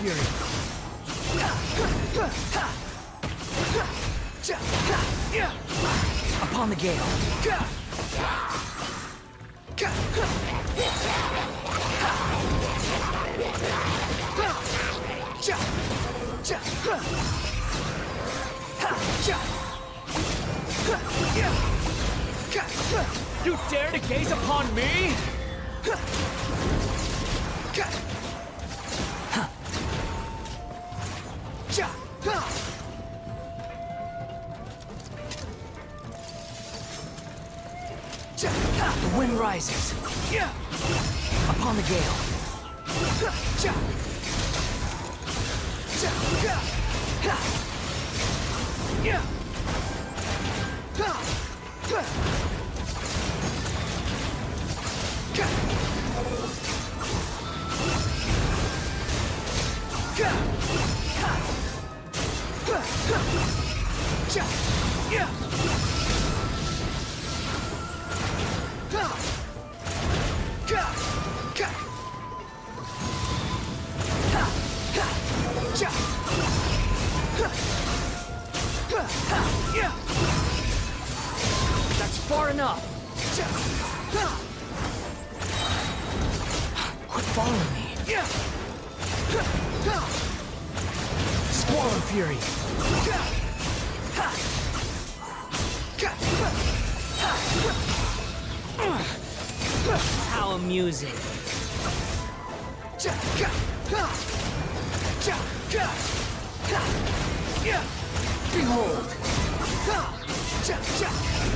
fury. Upon the gale. You dare to gaze upon me? The wind rises. Upon the gale. That's far enough. Quit following me. Swirl and fury. How amusing. Behold!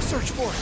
Search for it!